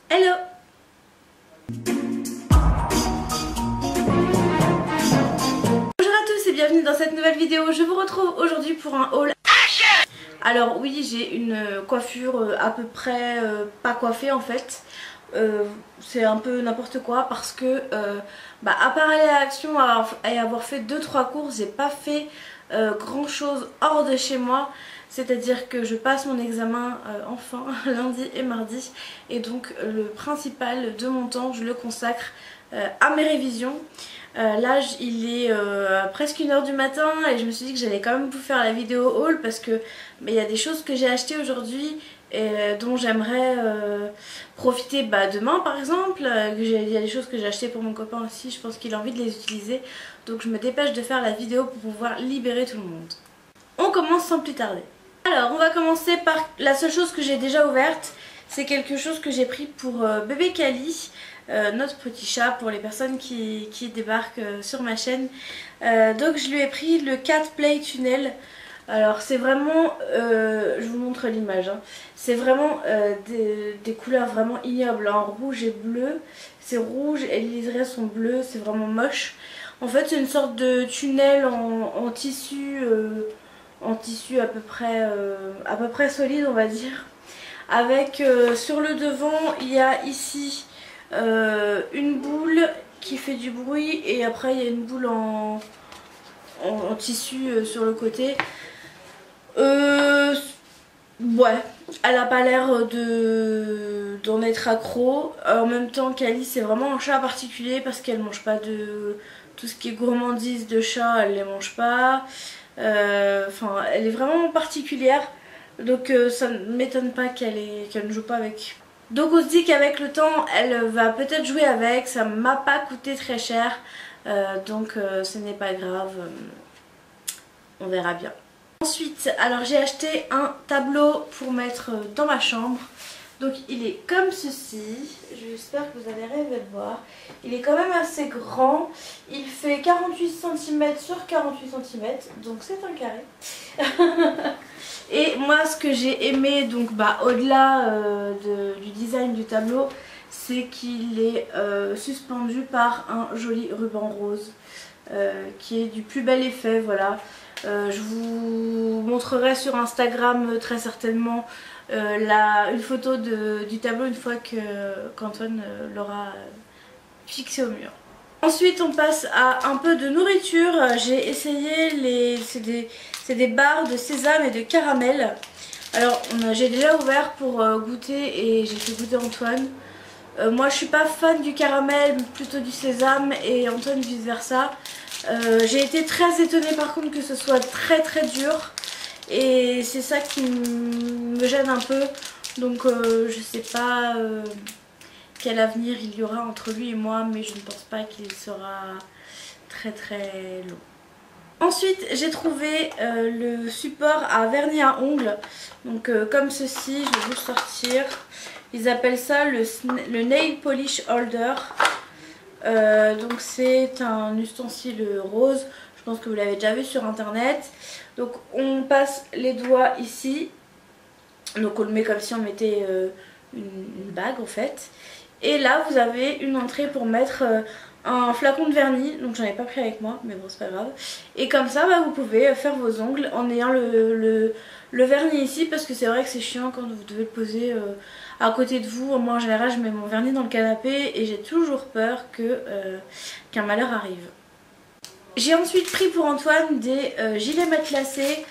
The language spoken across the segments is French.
Hello! Bonjour à tous et bienvenue dans cette nouvelle vidéo. Je vous retrouve aujourd'hui pour un haul. Alors oui, j'ai une coiffure à peu près pas coiffée en fait. C'est un peu n'importe quoi parce que à part aller à Action et avoir fait 2-3 courses, j'ai pas fait grand chose hors de chez moi. C'est-à-dire que je passe mon examen enfin lundi et mardi, et donc le principal de mon temps je le consacre à mes révisions. Là il est presque 1h du matin et je me suis dit que j'allais quand même vous faire la vidéo haul parce que il y a des choses que j'ai achetées aujourd'hui et dont j'aimerais profiter demain par exemple. Il y a des choses que j'ai achetées pour mon copain aussi, je pense qu'il a envie de les utiliser, donc je me dépêche de faire la vidéo pour pouvoir libérer tout le monde. On commence sans plus tarder. Alors on va commencer par la seule chose que j'ai déjà ouverte. C'est quelque chose que j'ai pris pour bébé Kali, notre petit chat, pour les personnes qui débarquent sur ma chaîne. Donc je lui ai pris le Cat Play Tunnel. Alors c'est vraiment, je vous montre l'image, hein. C'est vraiment des couleurs vraiment ignobles, hein. Rouge et bleu. C'est rouge et les liserés sont bleus, c'est vraiment moche. En fait c'est une sorte de tunnel en tissu... en tissu à peu près solide on va dire, avec sur le devant il y a ici une boule qui fait du bruit et après il y a une boule en tissu sur le côté. Ouais, elle a pas l'air d'en être accro. En même temps Kali c'est vraiment un chat particulier parce qu'elle mange pas de tout ce qui est gourmandise de chat, elle les mange pas. Enfin elle est vraiment particulière, donc ça ne m'étonne pas qu'elle ne joue pas avec. Donc on se dit qu'avec le temps elle va peut-être jouer avec. Ça m'a pas coûté très cher, donc ce n'est pas grave, on verra bien. Ensuite alors j'ai acheté un tableau pour mettre dans ma chambre. Donc il est comme ceci, j'espère que vous allez rêver de voir. Il est quand même assez grand, il fait 48 cm sur 48 cm, donc c'est un carré. Et moi ce que j'ai aimé, donc au-delà du design du tableau, c'est qu'il est suspendu par un joli ruban rose qui est du plus bel effet, voilà. Je vous montrerai sur Instagram très certainement une photo du tableau une fois qu'Antoine l'aura fixé au mur. Ensuite on passe à un peu de nourriture. J'ai essayé c'est des barres de sésame et de caramel. Alors j'ai déjà ouvert pour goûter et j'ai fait goûter Antoine. Moi je suis pas fan du caramel, plutôt du sésame, et Antoine vice versa. J'ai été très étonnée par contre que ce soit très dur. Et c'est ça qui me gêne un peu. Donc je sais pas quel avenir il y aura entre lui et moi, mais je ne pense pas qu'il sera très long. Ensuite j'ai trouvé le support à vernis à ongles. Donc comme ceci, je vais vous le sortir. Ils appellent ça le Nail Polish Holder. Donc c'est un ustensile rose. Je pense que vous l'avez déjà vu sur internet. Donc on passe les doigts ici. Donc on le met comme si on mettait une bague en fait. Et là vous avez une entrée pour mettre un flacon de vernis. Donc j'en ai pas pris avec moi, mais bon c'est pas grave. Et comme ça vous pouvez faire vos ongles en ayant le vernis ici. Parce que c'est vrai que c'est chiant quand vous devez le poser à côté de vous. Moi en général je mets mon vernis dans le canapé et j'ai toujours peur qu'un malheur arrive. J'ai ensuite pris pour Antoine des gilets matelassés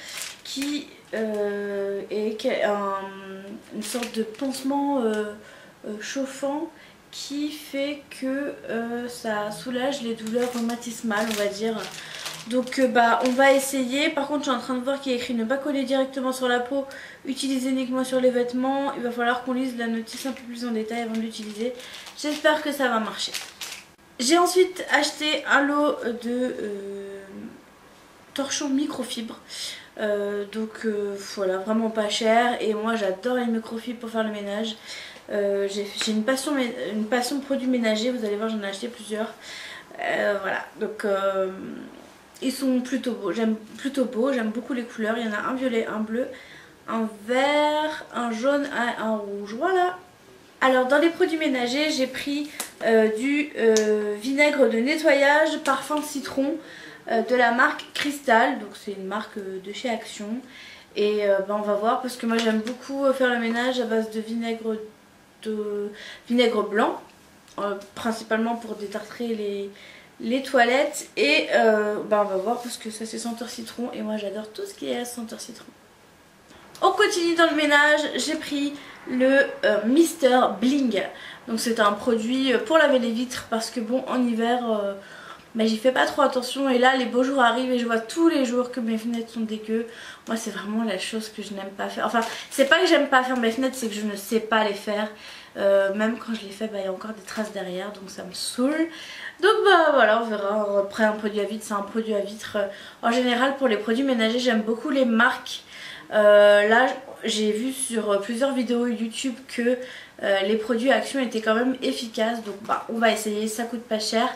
qui est une sorte de pansement chauffant qui fait que ça soulage les douleurs rhumatismales on va dire. Donc on va essayer. Par contre je suis en train de voir qu'il y a écrit ne pas coller directement sur la peau, utiliser uniquement sur les vêtements. Il va falloir qu'on lise la notice un peu plus en détail avant de l'utiliser. J'espère que ça va marcher. J'ai ensuite acheté un lot de torchons microfibres. Voilà, vraiment pas cher. Et moi j'adore les microfibres pour faire le ménage. J'ai une passion produits ménagers, vous allez voir j'en ai acheté plusieurs. Voilà, donc ils sont plutôt beaux, j'aime beaucoup les couleurs. Il y en a un violet, un bleu, un vert, un jaune et un rouge, voilà. Alors dans les produits ménagers, j'ai pris du vinaigre de nettoyage parfum citron de la marque Cristal. Donc c'est une marque de chez Action. Et on va voir parce que moi j'aime beaucoup faire le ménage à base de vinaigre blanc. Principalement pour détartrer les toilettes. Et on va voir parce que ça c'est senteur citron. Et moi j'adore tout ce qui est senteur citron. On continue dans le ménage, j'ai pris le Mister Bling. Donc c'est un produit pour laver les vitres parce que bon en hiver j'y fais pas trop attention et là les beaux jours arrivent et je vois tous les jours que mes fenêtres sont dégueu. Moi c'est vraiment la chose que je n'aime pas faire. Enfin c'est pas que j'aime pas faire mes fenêtres, c'est que je ne sais pas les faire. Même quand je les fais il y a encore des traces derrière donc ça me saoule. Donc voilà on verra. Après un produit à vitre c'est un produit à vitre. En général pour les produits ménagers j'aime beaucoup les marques. Là j'ai vu sur plusieurs vidéos YouTube que les produits Action étaient quand même efficaces. Donc on va essayer, ça coûte pas cher.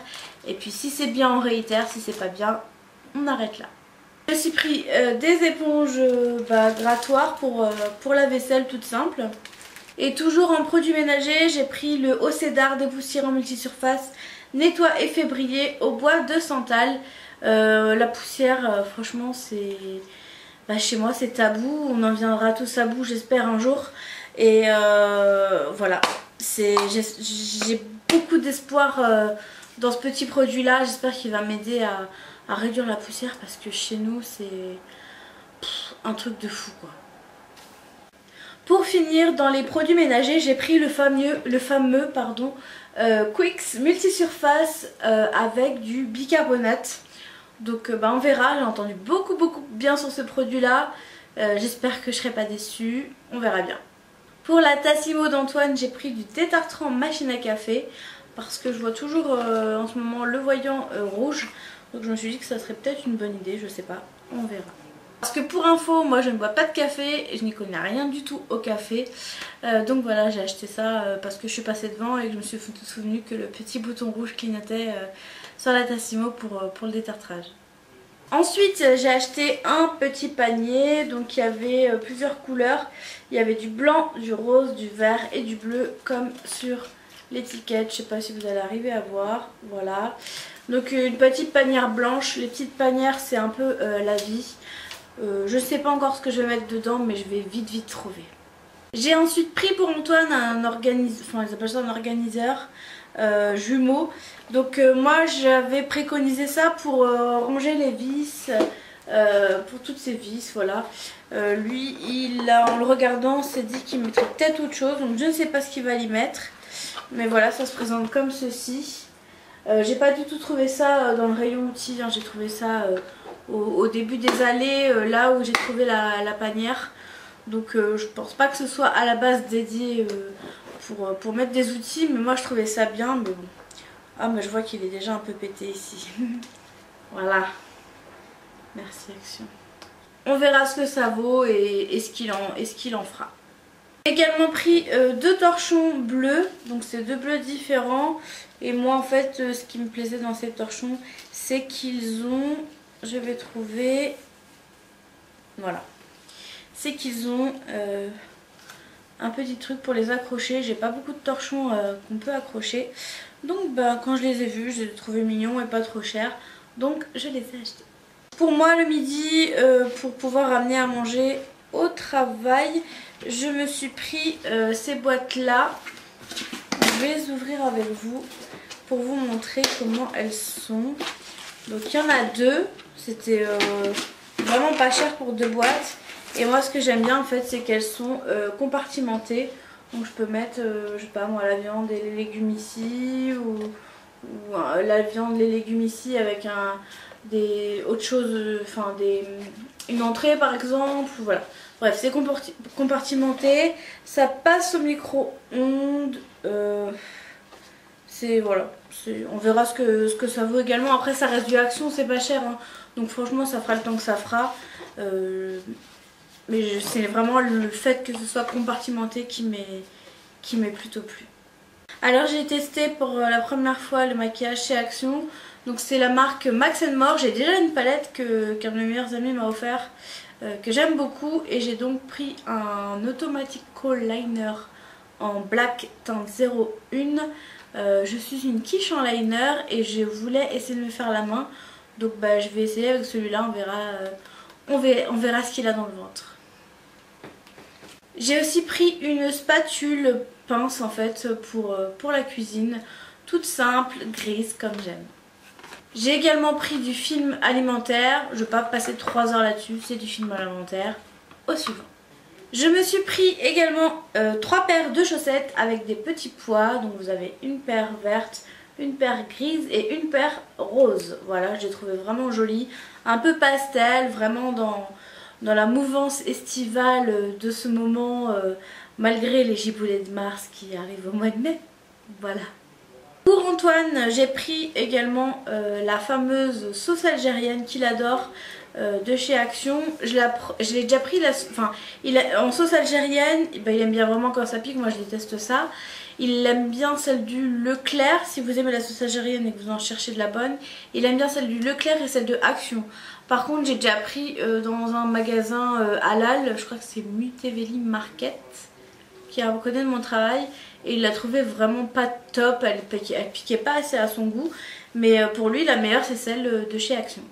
Et puis si c'est bien on réitère, si c'est pas bien on arrête là. J'ai aussi pris des éponges grattoirs pour la vaisselle toute simple. Et toujours en produits ménagers j'ai pris le Océdar dépoussiérant multisurface nettoie et fait briller au bois de santal. La poussière franchement c'est... chez moi c'est tabou, on en viendra tous à bout j'espère un jour. Et voilà, j'ai beaucoup d'espoir dans ce petit produit là. J'espère qu'il va m'aider à réduire la poussière parce que chez nous c'est un truc de fou quoi. Pour finir dans les produits ménagers j'ai pris le fameux Quix multisurface avec du bicarbonate. Donc on verra, j'ai entendu beaucoup bien sur ce produit là. J'espère que je serai pas déçue, on verra bien. Pour la Tassimo d'Antoine j'ai pris du détartrant machine à café. Parce que je vois toujours en ce moment le voyant rouge. Donc je me suis dit que ça serait peut-être une bonne idée, je sais pas, on verra. Parce que pour info, moi je ne bois pas de café et je n'y connais rien du tout au café. Donc voilà, j'ai acheté ça parce que je suis passée devant et que je me suis souvenu que le petit bouton rouge clignotait sur la Tassimo pour le détartrage. Ensuite j'ai acheté un petit panier, donc il y avait plusieurs couleurs. Il y avait du blanc, du rose, du vert et du bleu comme sur l'étiquette. Je sais pas si vous allez arriver à voir, voilà. Donc une petite panière blanche, les petites panières c'est un peu la vie. Je sais pas encore ce que je vais mettre dedans mais je vais vite trouver. J'ai ensuite pris pour Antoine un organiseur jumeau. Donc moi j'avais préconisé ça pour ranger les vis, pour toutes ces vis, voilà. Lui en le regardant s'est dit qu'il mettrait peut-être autre chose, donc je ne sais pas ce qu'il va y mettre. Mais voilà, ça se présente comme ceci. J'ai pas du tout trouvé ça dans le rayon outils, hein. J'ai trouvé ça au début des allées, là où j'ai trouvé la panière. Donc je pense pas que ce soit à la base dédié pour mettre des outils, mais moi je trouvais ça bien, mais bon. Ah mais je vois qu'il est déjà un peu pété ici. Voilà. Merci Action. On verra ce que ça vaut et ce qu'il en fera. J'ai également pris deux torchons bleus, donc c'est deux bleus différents. Et moi en fait ce qui me plaisait dans ces torchons c'est qu'ils ont, je vais trouver, voilà, c'est qu'ils ont un petit truc pour les accrocher. J'ai pas beaucoup de torchons qu'on peut accrocher, donc quand je les ai vus je les ai trouvés mignons et pas trop chers, donc je les ai achetés. Pour moi le midi, pour pouvoir ramener à manger au travail, je me suis pris ces boîtes là. Je vais les ouvrir avec vous pour vous montrer comment elles sont. Donc il y en a deux, c'était vraiment pas cher pour deux boîtes. Et moi ce que j'aime bien en fait c'est qu'elles sont compartimentées. Donc je peux mettre, je sais pas moi, la viande et les légumes ici, ou la viande, les légumes ici avec autre chose, enfin une entrée par exemple, voilà. Bref, c'est compartimenté, ça passe au micro-ondes, voilà, on verra ce que ça vaut également. Après ça reste du Action, c'est pas cher, hein. Donc franchement ça fera le temps que ça fera. Mais c'est vraiment le fait que ce soit compartimenté qui m'est plutôt plu. Alors j'ai testé pour la première fois le maquillage chez Action. Donc c'est la marque Max & More. J'ai déjà une palette qu'un de mes meilleurs amis m'a offert, que j'aime beaucoup. Et j'ai donc pris un Automatico Liner en black teinte 01. Je suis une quiche en liner et je voulais essayer de me faire la main. Donc je vais essayer avec celui-là, on verra ce qu'il a dans le ventre. J'ai aussi pris une spatule pince en fait pour la cuisine, toute simple, grise comme j'aime. J'ai également pris du film alimentaire, je ne vais pas passer 3 heures là-dessus, c'est du film alimentaire. Au suivant. Je me suis pris également 3 paires de chaussettes avec des petits pois, donc vous avez une paire verte, une paire grise et une paire rose. Voilà, je l'ai trouvé vraiment jolie, un peu pastel, vraiment dans la mouvance estivale de ce moment, malgré les giboulées de mars qui arrivent au mois de mai. Voilà. Pour Antoine, j'ai pris également la fameuse sauce algérienne qu'il adore de chez Action. Je l'ai déjà pris, en sauce algérienne, il aime bien vraiment quand ça pique, moi je déteste ça. Il aime bien celle du Leclerc, si vous aimez la sauce algérienne et que vous en cherchez de la bonne. Il aime bien celle du Leclerc et celle de Action. Par contre, j'ai déjà pris dans un magasin halal, je crois que c'est Muteveli Market, qui a reconnu mon travail. Et il l'a trouvé vraiment pas top, elle piquait pas assez à son goût. Mais pour lui, la meilleure c'est celle de chez Action.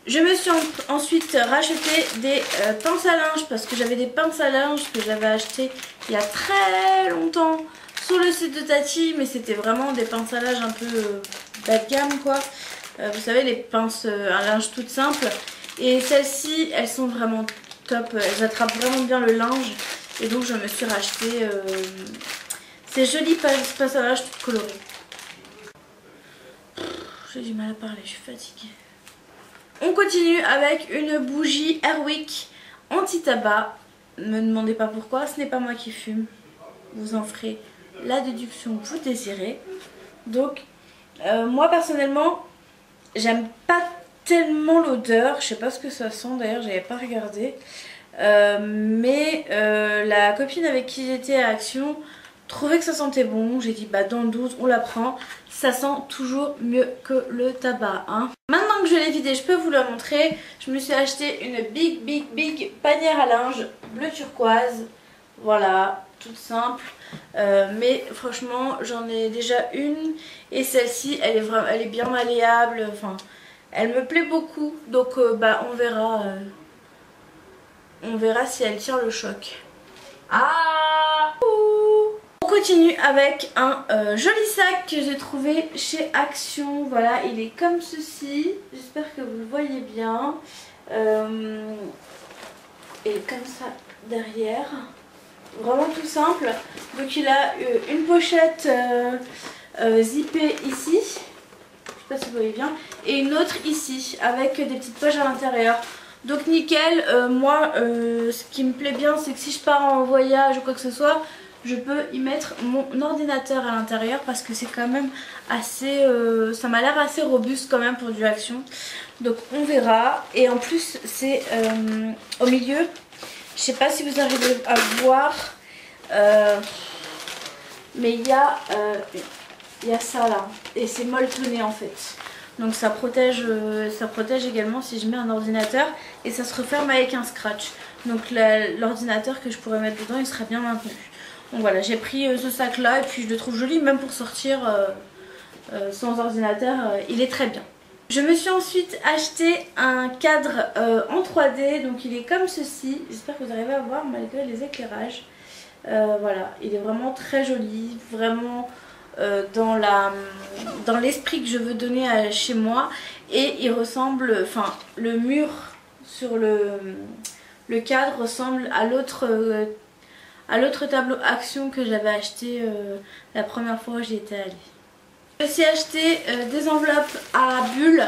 Je me suis ensuite racheté des pinces à linge parce que j'avais des pinces à linge que j'avais achetées il y a très longtemps sur le site de Tati, mais c'était vraiment des pinces à linge un peu bas de gamme quoi. Vous savez, les pinces à linge toutes simples. Et celles-ci, elles sont vraiment top, elles attrapent vraiment bien le linge. Et donc je me suis racheté ces jolies pinces à linge toutes colorées. J'ai du mal à parler, je suis fatiguée. On continue avec une bougie Airwick anti-tabac. Ne me demandez pas pourquoi, ce n'est pas moi qui fume. Vous en ferez la déduction que vous désirez. Donc, moi personnellement, j'aime pas tellement l'odeur. Je sais pas ce que ça sent d'ailleurs, j'avais pas regardé. Mais la copine avec qui j'étais à Action trouvait que ça sentait bon. J'ai dit dans le 12 on la prend. Ça sent toujours mieux que le tabac hein. Maintenant que je l'ai vidé, je peux vous la montrer. Je me suis acheté une big panière à linge bleu turquoise. Voilà, toute simple. Mais franchement j'en ai déjà une. Et celle-ci elle est bien malléable. Enfin, elle me plaît beaucoup. Donc on verra. On verra si elle tire le choc. Ah On continue avec un joli sac que j'ai trouvé chez Action. Voilà, il est comme ceci. J'espère que vous le voyez bien. Et comme ça derrière. Vraiment tout simple. Donc il a une pochette zippée ici. Je sais pas si vous voyez bien. Et une autre ici avec des petites poches à l'intérieur. Donc nickel, moi ce qui me plaît bien c'est que si je pars en voyage ou quoi que ce soit, je peux y mettre mon ordinateur à l'intérieur parce que c'est quand même assez, ça m'a l'air assez robuste quand même pour du Action. Donc on verra. Et en plus c'est au milieu, je sais pas si vous arrivez à voir, mais il y a ça là et c'est molletonné en fait. Donc ça protège également si je mets un ordinateur et ça se referme avec un scratch. Donc l'ordinateur que je pourrais mettre dedans il sera bien maintenu. Donc voilà, j'ai pris ce sac là et puis je le trouve joli même pour sortir sans ordinateur, il est très bien. Je me suis ensuite acheté un cadre en 3D, donc il est comme ceci. J'espère que vous arrivez à voir malgré les éclairages. Voilà, il est vraiment très joli, vraiment... dans l'esprit que je veux donner chez moi. Et il ressemble, enfin le mur sur le cadre ressemble à l'autre tableau Action que j'avais acheté la première fois où j'y étais allée. J'ai aussi acheté des enveloppes à bulles,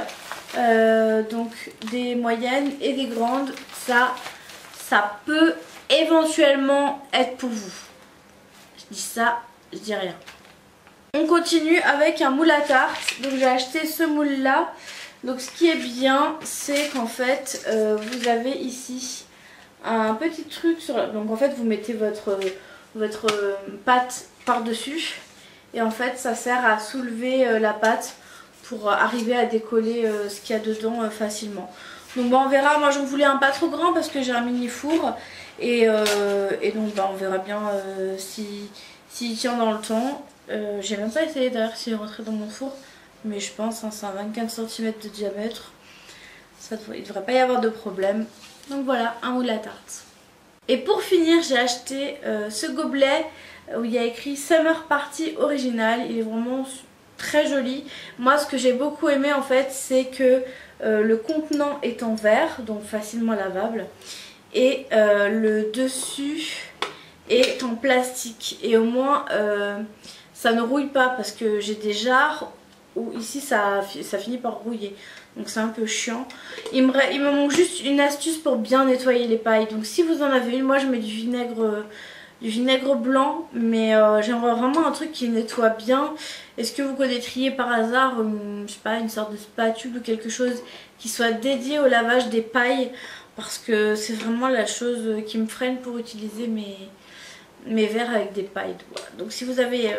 donc des moyennes et des grandes. Ça peut éventuellement être pour vous. Je dis ça, je dis rien. On continue avec un moule à tarte. Donc j'ai acheté ce moule là. Donc ce qui est bien c'est qu'en fait vous avez ici un petit truc sur... Donc en fait vous mettez votre pâte par dessus. Et en fait ça sert à soulever la pâte pour arriver à décoller ce qu'il y a dedans facilement. Donc on verra, moi j'en voulais un pas trop grand parce que j'ai un mini four. Et donc on verra bien s'il tient dans le temps. J'ai même pas essayé d'ailleurs s'il est rentré dans mon four, mais je pense c'est un 24 cm de diamètre. Il devrait pas y avoir de problème. Donc voilà, un moule à tarte. Et pour finir, j'ai acheté ce gobelet où il y a écrit Summer Party Original. Il est vraiment très joli. Moi, ce que j'ai beaucoup aimé en fait, c'est que le contenant est en verre, donc facilement lavable. Et le dessus est en plastique. Et au moins, ça ne rouille pas parce que j'ai des jarres où ici ça finit par rouiller. Donc c'est un peu chiant. Il me manque juste une astuce pour bien nettoyer les pailles. Donc si vous en avez une, moi je mets du vinaigre blanc. Mais j'aimerais vraiment un truc qui nettoie bien. Est-ce que vous connaîtriez par hasard, je sais pas, une sorte de spatule ou quelque chose qui soit dédié au lavage des pailles? Parce que c'est vraiment la chose qui me freine pour utiliser mes verres avec des pailles. Voilà. Donc si vous avez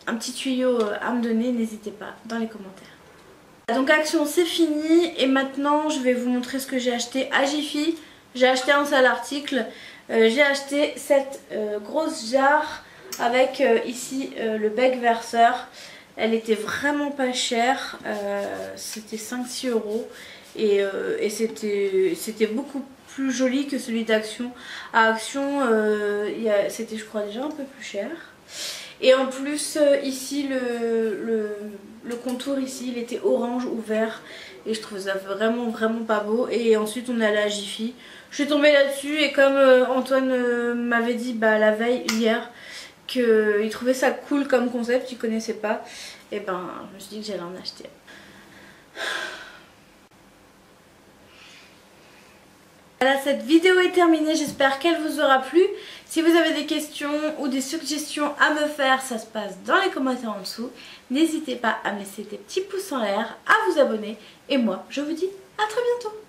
un petit tuyau à me donner, n'hésitez pas dans les commentaires. Donc action, c'est fini et maintenant je vais vous montrer ce que j'ai acheté à Jiffy. J'ai acheté un seul article. J'ai acheté cette grosse jarre avec ici le bec verseur. Elle était vraiment pas chère, c'était 5-6 € et c'était beaucoup plus joli que celui d'Action. À Action, c'était je crois déjà un peu plus cher. Et en plus ici le contour ici il était orange ou vert et je trouvais ça vraiment pas beau. Et ensuite on est allé à Jiffy, je suis tombée là-dessus et comme Antoine m'avait dit la veille hier qu'il trouvait ça cool comme concept, il connaissait pas, et ben je me suis dit que j'allais en acheter. Voilà, cette vidéo est terminée, j'espère qu'elle vous aura plu. Si vous avez des questions ou des suggestions à me faire, ça se passe dans les commentaires en dessous. N'hésitez pas à me laisser des petits pouces en l'air, à vous abonner. Et moi, je vous dis à très bientôt.